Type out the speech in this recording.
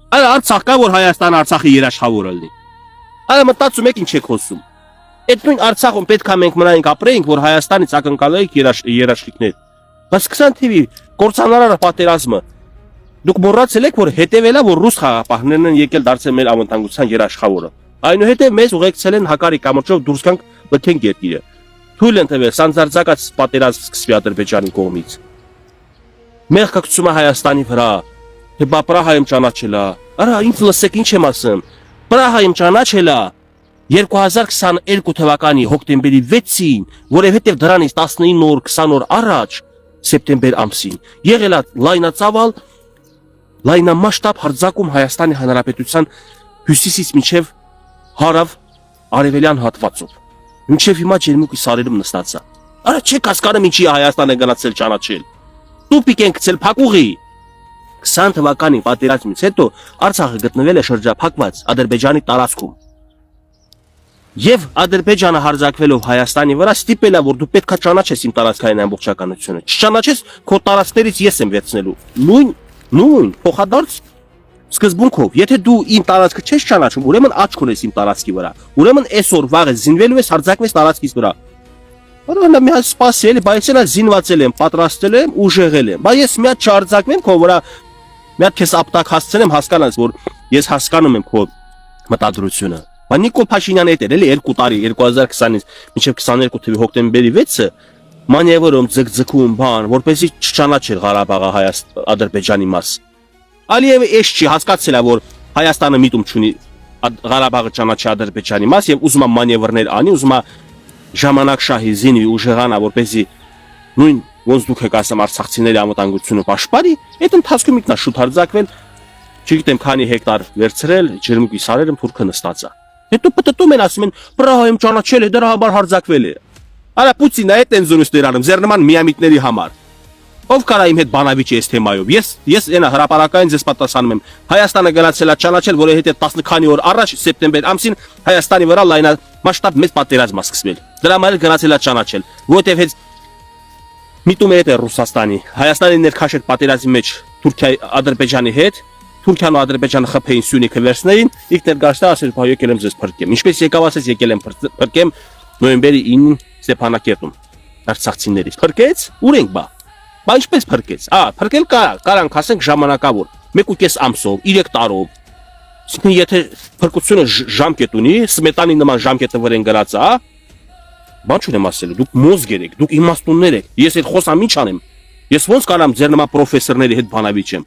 Այլ Արցախ կա, որ Հայաստանը Արցախի երաշխավորը լինի։ Այլ մտածում եք ինչ եք խոսում։ Այդ նույն Արցախում պետք է մենք մնայինք ապրեինք, որ Հայաստանից ակնկալեինք երաշխիքներ։ Բայց 20 թիվի կործանարար պատերազմը դուք մոռացել եք, որ հետևելա, որ ռուս խաղապահներն են եկել դարձել մեր անվտանգության երաշխավորը։ Այնուհետև մեզ ուղեկցել են հակարի կամրջով դուրս գանք լքենք երկիրը։ Թույլ են տվել սանձարձակած պատերազմ սկսվի Ադրբեջանի կողմից։ Մեղքը գցում է Հայաստանի վրա։ Թե Պրահայում ճանաչելա։ Արա ինձ լսեք ինչ եմ ասում։ Պրահայում ճանաչելա 2022 թվականի հոկտեմբերի 6-ին, որովհետև դրանից 19 օր, 20 օր առաջ, սեպտեմբեր ամսին, եղել է լայնածավալ, լայնամասշտաբ հարձակում Հայաստանի Հանրապետության հյուսիսից մինչև հարավ արևելյան հատվածով։ Մինչև հիմա ջերմուկի սարերում նստած է։ Արա չեք հասկանում ինչի Հայաստան է գնացել ճանաչել։ Տուպիկ են գցել փակուղի։ 20 թվականի պատերազմից հետո Արցախը գտնվել է շրջափակված Ադրբեջանի տարածքում։ Եվ Ադրբեջանը հարձակվելով Հայաստանի վրա ստիպել է, որ դու պետք է ճանաչես իմ տարածքային ամբողջականությունը։ Չճանաչես, քո տարածքներից ես եմ վերցնելու։ Նույն փոխադարձ սկզբունքով, եթե դու իմ տարածքը չես ճանաչում, ուրեմն աչք ունես իմ տարածքի վրա։ Ուրեմն այսօր վաղը զինվելու ես, հարձակվես տարածքից վրա։ Որոնց մի հատ սպասել, բայց նա զինվածել եմ, պատրաստել եմ, ուժեղել եմ։ Բայց ես մի հատ չարձակվեմ քո վրա, մի հատ քեզ ապտակ հասցնեմ, հասկանաս, որ ես հասկանում եմ քո մտադրությունը։ Բայց Նիկոլ Փաշինյանը հետ էր էլի 2 տարի 2020-ից մինչև 22 թվականի հոկտեմբերի 6-ը մանևրում ձգձգում բան, որպեսզի չճանաչեր Ղարաբաղը Ադրբեջանի մաս։ Ալիևը էշ չի հասկացել, որ Հայաստանը միտում չունի Ղարաբաղը ճանաչի Ադրբեջանի մաս եւ ուզում է մանևրներ անի, ուզում է ժամանակ շահի զինվի ուժեղանա, որպեսզի նույն ոնց դուք եք ասում արցախցիների անվտանգությունը պաշտպանի, այդ ընթացքում ինքնա շուտ հարձակվել, չգիտեմ քանի հեկտար վերցրել, ջերմուկի սարերում թուրքը նստած է։ Հետո պատտում են ասում են Պրահայում ճանաչել է, դրա համար հարձակվել է։ Արա Պուտինը այդ են զրույցներ անում ձեր նման միամիտների համար։ Ով կարա իմ հետ բանավիճի այս թեմայով։ Ես այնա հրապարակային ձեզ պատասխանում եմ։ Հայաստանը գնացել է ճանաչել, որովհետև 10 քանի օր առաջ սեպտեմբեր ամսին Հայաստանի վրա լայնամասշտաբ մեծ պատերազմ սկսվել։ Դրա համար գնացել է ճանաչել, որովհետև հետ միտում է Ռուսաստանի, Հայաստանի ներքաշետ պատերազմի մեջ Թուրքիայի Ադրբեջանի հետ, Թուրքիան ու Ադրբեջանը խփեին Սյունիքը վերցներին, իք ներկայացրել ասել, «Բա եկել եմ ձեզ փրկեմ»։ Ինչպես եկավ ասես եկել եմ փրկեմ նոյեմբերի 9-ին Ստեփանակերտում։ Արցախցիներից փրկեց, ուր ենք բա։ Բա ինչպես փրկեց։ Փրկել կարանք ասենք ժամանակավոր, 1.5 ամսով, 3 տարով։ Իսկ եթե փրկությունը ժամկետ ունի, Սմետանի նման ժամկետը վրեն գրած է, բան չունեմ ասելու, դուք մոզգեր եք, դուք իմաստուններ եք։ Ես այդ խոսամ ինչ անեմ։ Ես ոնց կարամ ձեր նման պրոֆեսորների հետ բանավիճեմ։